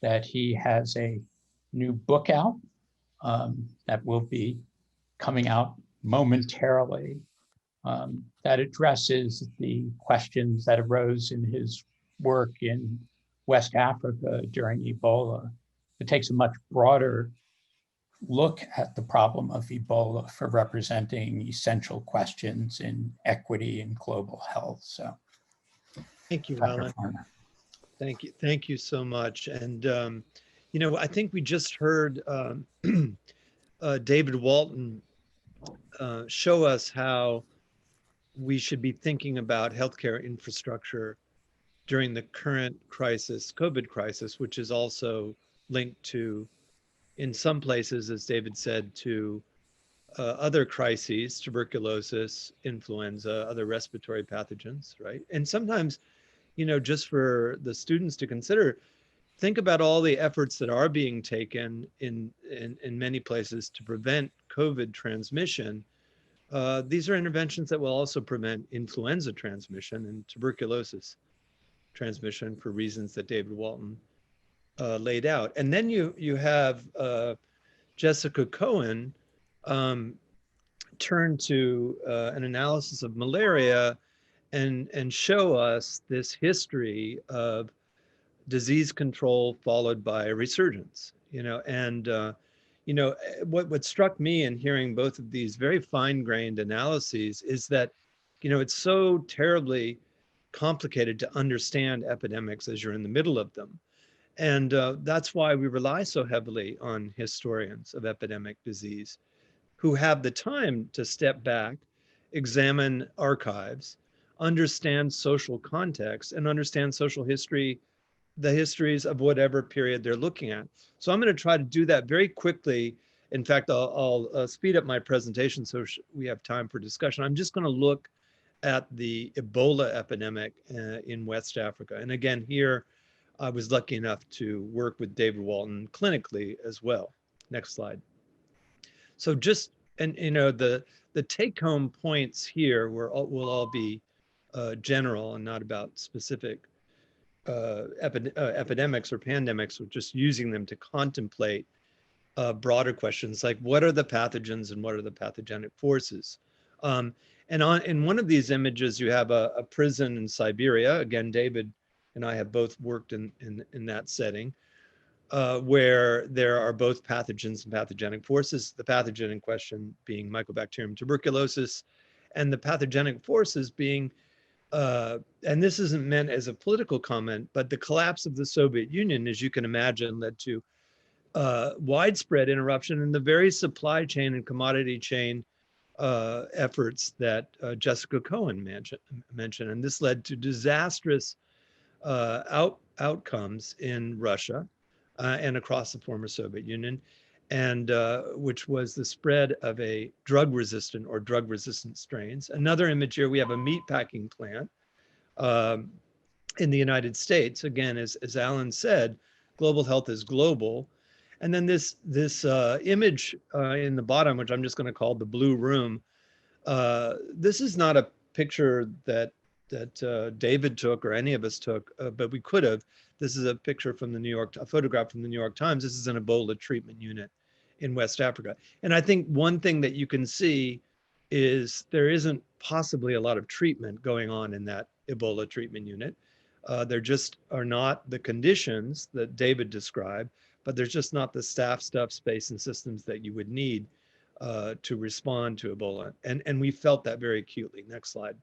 that he has a new book out that will be coming out momentarily that addresses the questions that arose in his work in West Africa during Ebola. It takes a much broader look at the problem of Ebola for representing essential questions in equity and global health. So, thank you, Dr. Alan. Farmer. Thank you so much. And you know, I think we just heard David Walton show us how we should be thinking about healthcare infrastructure during the current crisis, COVID crisis, which is also linked to, in some places, as David said, to other crises, tuberculosis, influenza, other respiratory pathogens, right? And sometimes, you know, just for the students to consider, think about all the efforts that are being taken in many places to prevent COVID transmission. These are interventions that will also prevent influenza transmission and tuberculosis transmission for reasons that David Walton laid out. And then you have Jessica Cohen turn to an analysis of malaria and show us this history of disease control followed by resurgence, you know. And you know, what struck me in hearing both of these very fine-grained analyses is that, you know, it's so terribly complicated to understand epidemics as you're in the middle of them. And that's why we rely so heavily on historians of epidemic disease who have the time to step back, examine archives, understand social context, and understand social history, the histories of whatever period they're looking at. So I'm going to try to do that very quickly. In fact, I'll speed up my presentation so we have time for discussion. I'm just going to look at the Ebola epidemic in West Africa. And again, here, I was lucky enough to work with David Walton clinically as well. Next slide. So just, and you know, the take-home points here will all be general and not about specific epidemics or pandemics. We're just using them to contemplate broader questions like what are the pathogens and what are the pathogenic forces. And in one of these images, you have a prison in Siberia. Again, David and I have both worked in that setting where there are both pathogens and pathogenic forces, the pathogen in question being Mycobacterium tuberculosis, and the pathogenic forces being, and this isn't meant as a political comment, but the collapse of the Soviet Union, as you can imagine, led to widespread interruption in the very supply chain and commodity chain efforts that Jessica Cohen mentioned. And this led to disastrous outcomes in Russia and across the former Soviet Union, and which was the spread of a drug-resistant or drug-resistant strains. Another image here, we have a meatpacking plant in the United States. Again, as Alan said, global health is global. And then this image in the bottom, which I'm just going to call the blue room, this is not a picture that David took or any of us took, but we could have. This is a picture from a photograph from the New York Times. This is an Ebola treatment unit in West Africa. And I think one thing that you can see is there isn't possibly a lot of treatment going on in that Ebola treatment unit. There just are not the conditions that David described, but there's just not the staff, space, and systems that you would need to respond to Ebola. And we felt that very acutely. Next slide.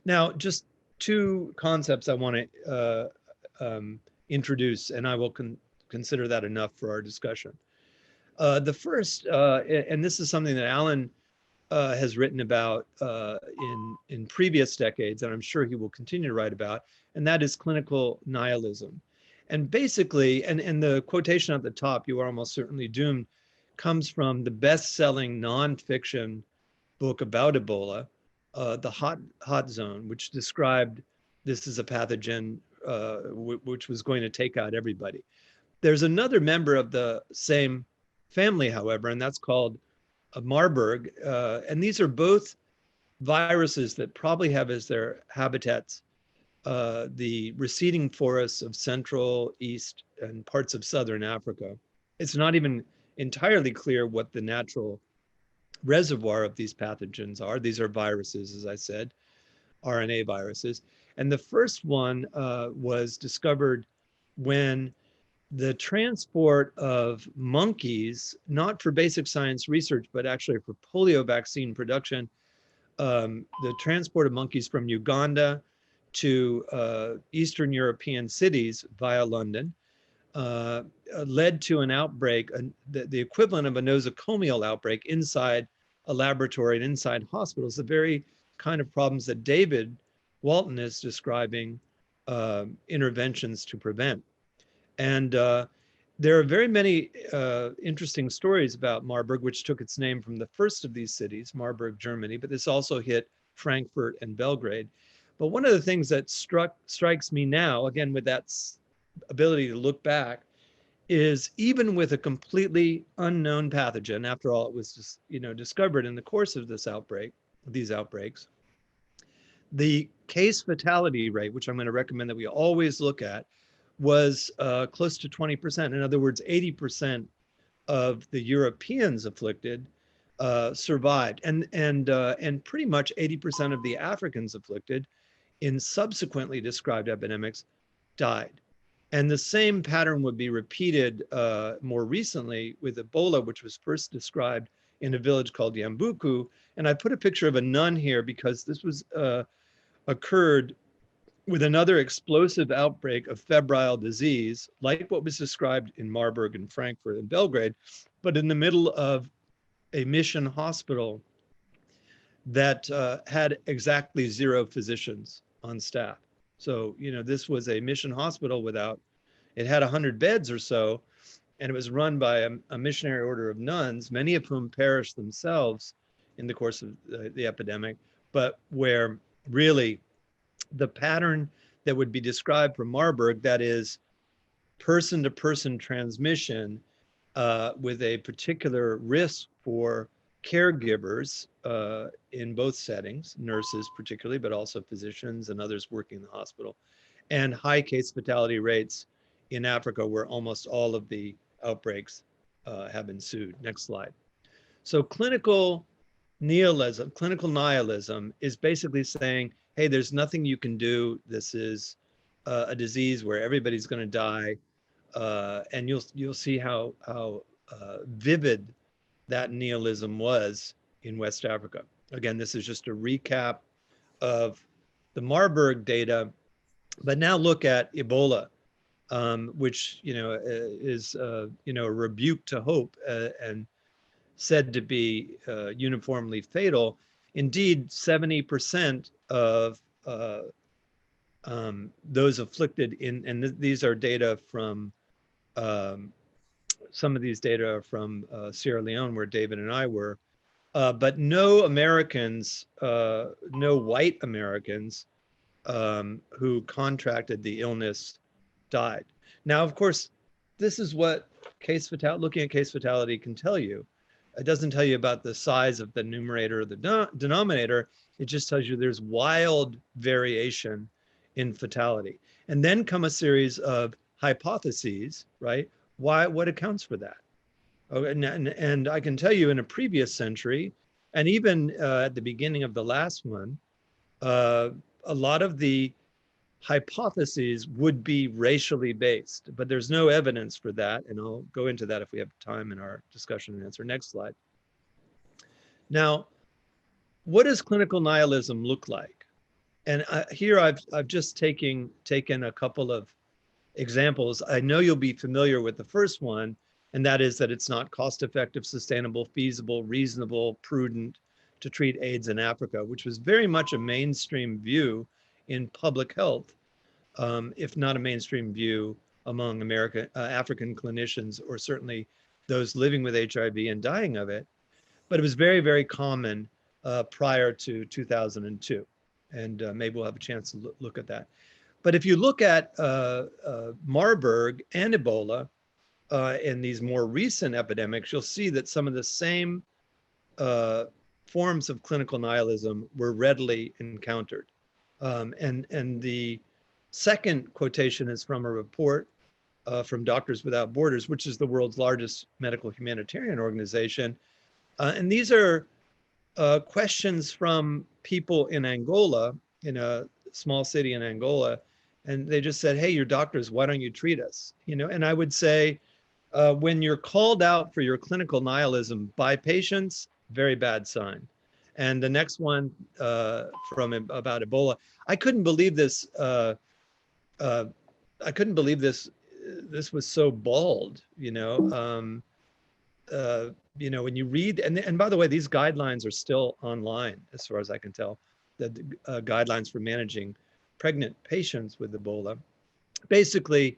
Now, just two concepts I want to introduce, and I will consider that enough for our discussion. The first, and this is something that Alan has written about in previous decades, and I'm sure he will continue to write about, and that is clinical nihilism. And basically, and the quotation at the top, "You are almost certainly doomed," comes from the best-selling nonfiction book about Ebola, the hot zone, which described this is a pathogen which was going to take out everybody. There's another member of the same family, however, and that's called Marburg. And these are both viruses that probably have as their habitats the receding forests of Central, East, and parts of Southern Africa. It's not even entirely clear what the natural reservoir of these pathogens are. These are viruses, as I said, RNA viruses. And the first one was discovered when the transport of monkeys, not for basic science research, but actually for polio vaccine production, the transport of monkeys from Uganda to Eastern European cities via London led to an outbreak, the equivalent of a nosocomial outbreak inside a laboratory and inside hospitals, the very kind of problems that David Walton is describing interventions to prevent. And there are very many interesting stories about Marburg, which took its name from the first of these cities, Marburg, Germany, but this also hit Frankfurt and Belgrade. But one of the things that strikes me now, again, with that ability to look back, is even with a completely unknown pathogen, after all, it was just, discovered in the course of this outbreak, these outbreaks, the case fatality rate, which I'm going to recommend that we always look at, was close to 20%. In other words, 80% of the Europeans afflicted survived, and pretty much 80% of the Africans afflicted in subsequently described epidemics died. And the same pattern would be repeated more recently with Ebola, which was first described in a village called Yambuku. And I put a picture of a nun here because this was occurred with another explosive outbreak of febrile disease, like what was described in Marburg and Frankfurt and Belgrade, but in the middle of a mission hospital that had exactly 0 physicians on staff. So, this was a mission hospital it had 100 beds or so, and it was run by a missionary order of nuns, many of whom perished themselves in the course of the epidemic, but where really the pattern that would be described for Marburg, that is person-to-person transmission with a particular risk for caregivers in both settings, nurses particularly, but also physicians and others working in the hospital, and high case fatality rates in Africa, where almost all of the outbreaks have ensued. Next slide. So clinical nihilism is basically saying, hey, there's nothing you can do. This is a disease where everybody's going to die, and you'll see how vivid that nihilism was in West Africa. Again, this is just a recap of the Marburg data, but now look at Ebola, which is a rebuke to hope and said to be uniformly fatal. Indeed, 70% of those afflicted and these are data from some of these data are from Sierra Leone, where David and I were, but no Americans, no white Americans who contracted the illness died. Now, of course, this is what looking at case fatality can tell you. It doesn't tell you about the size of the numerator or the denominator. It just tells you there's wild variation in fatality. And then come a series of hypotheses, right? What accounts for that? Oh, and I can tell you in a previous century, and even at the beginning of the last one, a lot of the hypotheses would be racially based, but there's no evidence for that. And I'll go into that if we have time in our discussion and answer. Next slide. Now, what does clinical nihilism look like? And here I've just taken a couple of examples. I know you'll be familiar with the first one, and that is that it's not cost-effective, sustainable, feasible, reasonable, prudent to treat AIDS in Africa, which was very much a mainstream view in public health, if not a mainstream view among African clinicians, or certainly those living with HIV and dying of it. But it was very, very common prior to 2002. And maybe we'll have a chance to look at that. But if you look at Marburg and Ebola in these more recent epidemics, you'll see that some of the same forms of clinical nihilism were readily encountered. And the second quotation is from a report from Doctors Without Borders, which is the world's largest medical humanitarian organization. And these are questions from people in Angola, in a small city in Angola, and they just said, hey, you're doctors, why don't you treat us? You know, and I would say, when you're called out for your clinical nihilism by patients, very bad sign. And the next one from about Ebola, I couldn't believe this. I couldn't believe this. This was so bald, you know. When you read, and by the way, these guidelines are still online, as far as I can tell, the guidelines for managing pregnant patients with Ebola. Basically,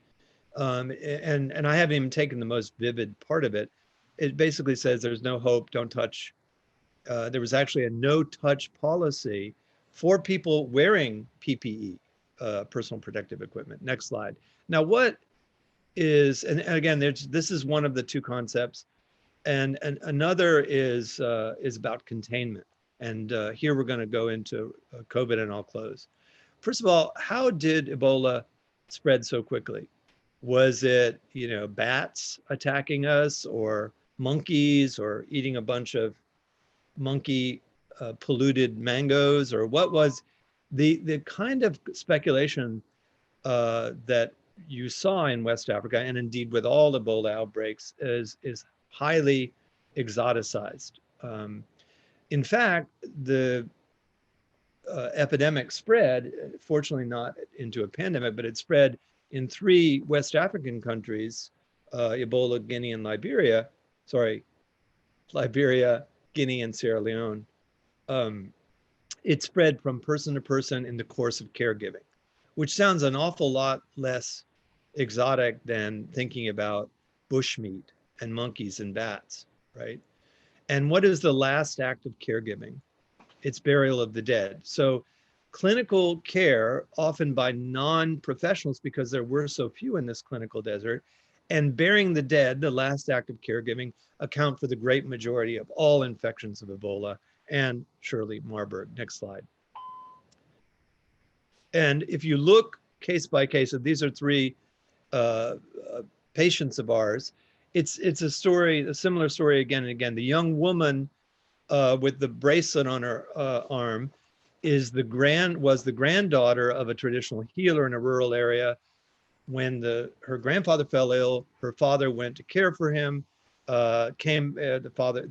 and I haven't even taken the most vivid part of it. It basically says there's no hope, don't touch. There was actually a no-touch policy for people wearing PPE, personal protective equipment. Next slide. Now, what is, and again, this is one of the two concepts. And another is about containment. And here we're going to go into COVID, and I'll close. First of all, how did Ebola spread so quickly? Was it, you know, bats attacking us, or monkeys, or eating a bunch of monkey polluted mangoes, or what was the kind of speculation that you saw in West Africa, and indeed with all Ebola outbreaks, is highly exoticized. In fact, the epidemic spread, fortunately not into a pandemic, but it spread in 3 West African countries, Ebola, Guinea, and Liberia. Sorry, Liberia, Guinea, and Sierra Leone. It spread from person to person in the course of caregiving, which sounds an awful lot less exotic than thinking about bushmeat and monkeys and bats, right? And what is the last act of caregiving? It's burial of the dead. So clinical care, often by non-professionals, because there were so few in this clinical desert, and burying the dead, the last act of caregiving, account for the great majority of all infections of Ebola, and surely Marburg. Next slide. And if you look case by case, and these are 3 patients of ours, it's a story, a similar story again and again. The young woman with the bracelet on her arm was the granddaughter of a traditional healer in a rural area. When her grandfather fell ill, her father went to care for him. The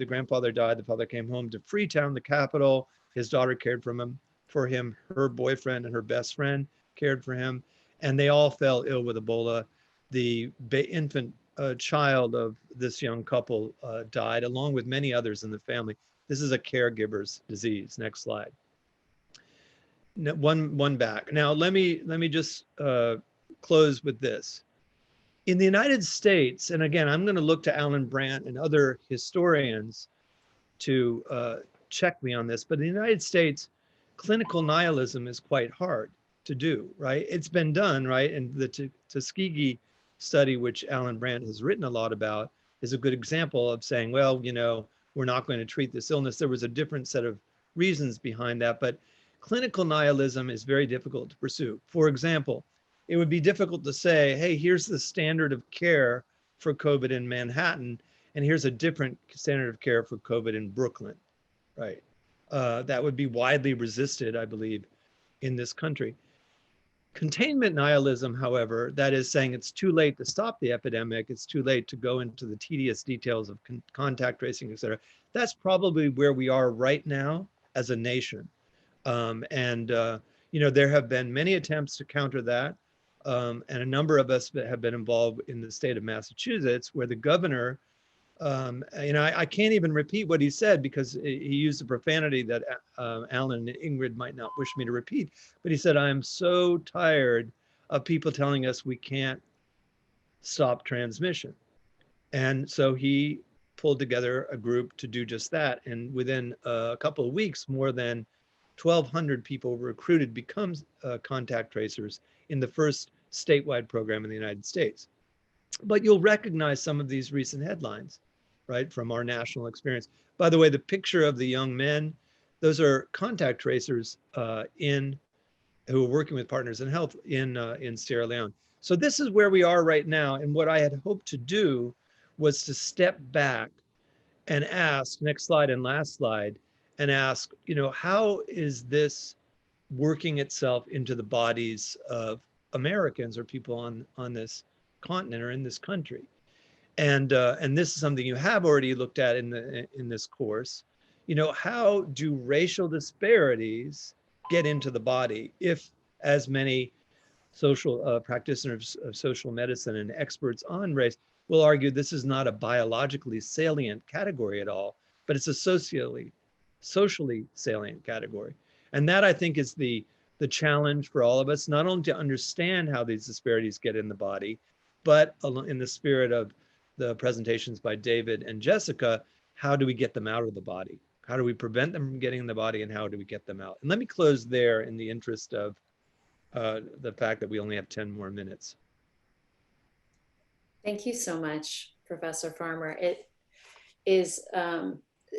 grandfather died. The father came home to Freetown, the capital. His daughter cared for him. Her boyfriend and her best friend cared for him, and they all fell ill with Ebola. The infant child of this young couple died, along with many others in the family. This is a caregiver's disease. Next slide. One back. Now let me just close with this. In the United States, and again, I'm going to look to Alan Brandt and other historians to check me on this, but in the United States, clinical nihilism is quite hard to do, right? It's been done, right? And the Tuskegee study, which Alan Brandt has written a lot about, is a good example of saying, well, you know, we're not going to treat this illness. There was a different set of reasons behind that, but clinical nihilism is very difficult to pursue. For example, it would be difficult to say, hey, here's the standard of care for COVID in Manhattan, and here's a different standard of care for COVID in Brooklyn, right? That would be widely resisted, I believe, in this country. Containment nihilism, however, that is saying it's too late to stop the epidemic, it's too late to go into the tedious details of contact tracing, et cetera. That's probably where we are right now as a nation. You know, there have been many attempts to counter that. And a number of us have been involved in the state of Massachusetts, where the governor, you know, I can't even repeat what he said because he used a profanity that Alan and Ingrid might not wish me to repeat. But he said, I'm so tired of people telling us we can't stop transmission. And so he pulled together a group to do just that. And within a couple of weeks, more than 1,200 people were recruited become contact tracers in the first statewide program in the United States. But you'll recognize some of these recent headlines, right, from our national experience. By the way, the picture of the young men, those are contact tracers who are working with Partners in Health in Sierra Leone. So this is where we are right now. And what I had hoped to do was to step back and ask, next slide and last slide, and ask, how is this working itself into the bodies of Americans or people on this continent or in this country? And this is something you have already looked at in this course. How do racial disparities get into the body if, as many social practitioners of social medicine and experts on race will argue, this is not a biologically salient category at all, but it's a socially salient category. And that, I think, is the challenge for all of us, not only to understand how these disparities get in the body, but in the spirit of the presentations by David and Jessica, how do we get them out of the body? How do we prevent them from getting in the body, and how do we get them out? And let me close there in the interest of the fact that we only have 10 more minutes. Thank you so much, Professor Farmer. It is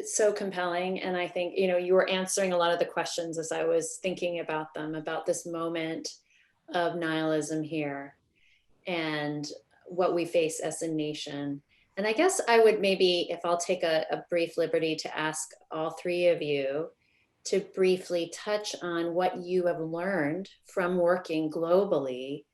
so compelling. And I think, you were answering a lot of the questions as I was thinking about them, about this moment of nihilism here and what we face as a nation. And I guess I would maybe, if I'll take a brief liberty to ask all three of you to briefly touch on what you have learned from working globally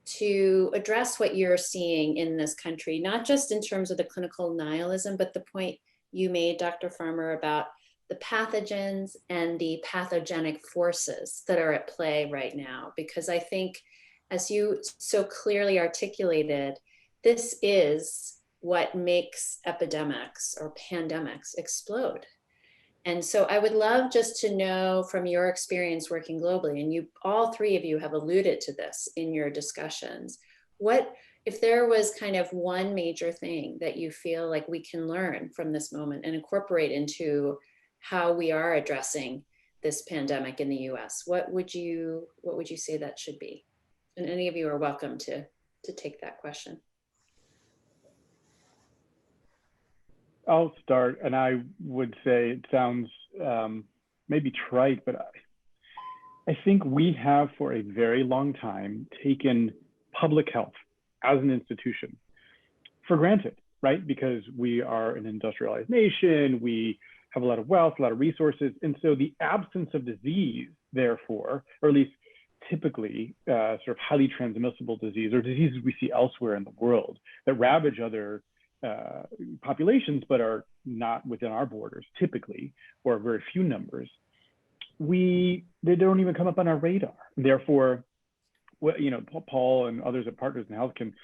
to address what you're seeing in this country, not just in terms of the clinical nihilism, but the point you made, Dr. Farmer, about the pathogens and the pathogenic forces that are at play right now. Because I think, as you so clearly articulated, this is what makes epidemics or pandemics explode. And so I would love just to know from your experience working globally, and all three of you have alluded to this in your discussions, if there was kind of one major thing that you feel like we can learn from this moment and incorporate into how we are addressing this pandemic in the US, what would you say that should be? And any of you are welcome to take that question. I'll start, and I would say it sounds maybe trite, but I think we have for a very long time taken public health as an institution for granted, right? Because we are an industrialized nation, we have a lot of wealth, a lot of resources, and so the absence of disease, therefore, or at least typically sort of highly transmissible disease or diseases we see elsewhere in the world that ravage other populations but are not within our borders typically, or very few numbers, they don't even come up on our radar. Therefore, Paul and others at Partners in Health can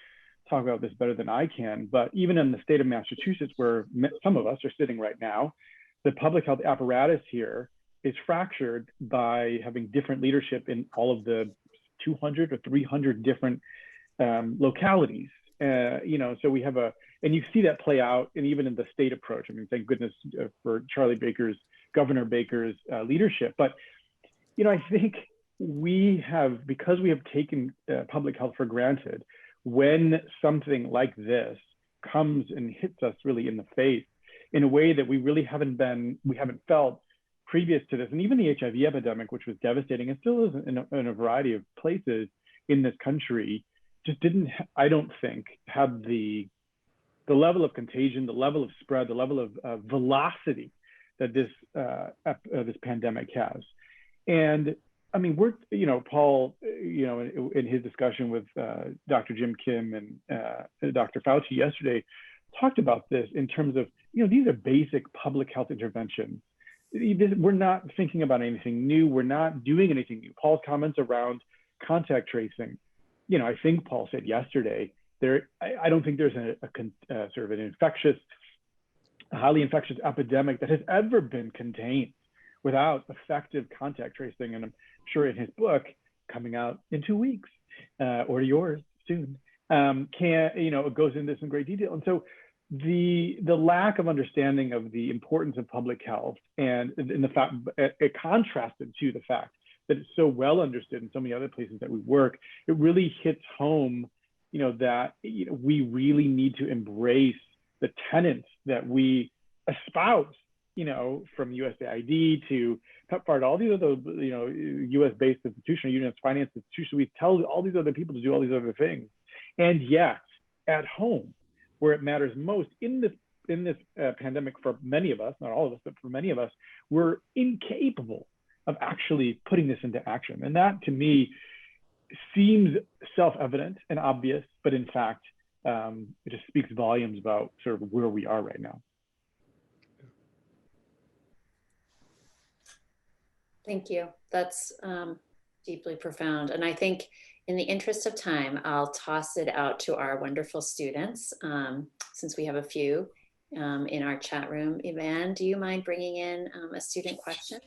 talk about this better than I can, but even in the state of Massachusetts, where some of us are sitting right now, the public health apparatus here is fractured by having different leadership in all of the 200 or 300 different localities. So we have and you see that play out, and even in the state approach. I mean, thank goodness for Governor Baker's leadership. But, I think because we have taken public health for granted, when something like this comes and hits us really in the face in a way that we haven't felt previous to this, and even the HIV epidemic, which was devastating and still is in a variety of places in this country, just didn't, I don't think, have the level of contagion, the level of spread, the level of velocity that this pandemic has. And I mean, Paul, in his discussion with Dr. Jim Kim and Dr. Fauci yesterday, talked about this in terms of, these are basic public health interventions. We're not thinking about anything new. We're not doing anything new. Paul's comments around contact tracing, I think Paul said yesterday, I don't think there's a sort of an highly infectious epidemic that has ever been contained without effective contact tracing. And I'm sure in his book, coming out in 2 weeks, or yours soon, it goes into this in great detail. And so the lack of understanding of the importance of public health, and in the fact it contrasted to the fact that it's so well understood in so many other places that we work, it really hits home, that we really need to embrace the tenets that we espouse, from USAID to PEPFAR, all these other, US-based institutional units, finance institutions. We tell all these other people to do all these other things, and yet at home, where it matters most in this pandemic, for many of us, not all of us, but for many of us, we're incapable of actually putting this into action. And that, to me, seems self-evident and obvious, but in fact, it just speaks volumes about sort of where we are right now. Thank you. That's deeply profound. And I think in the interest of time, I'll toss it out to our wonderful students, since we have a few in our chat room. Ivan, do you mind bringing in a student question?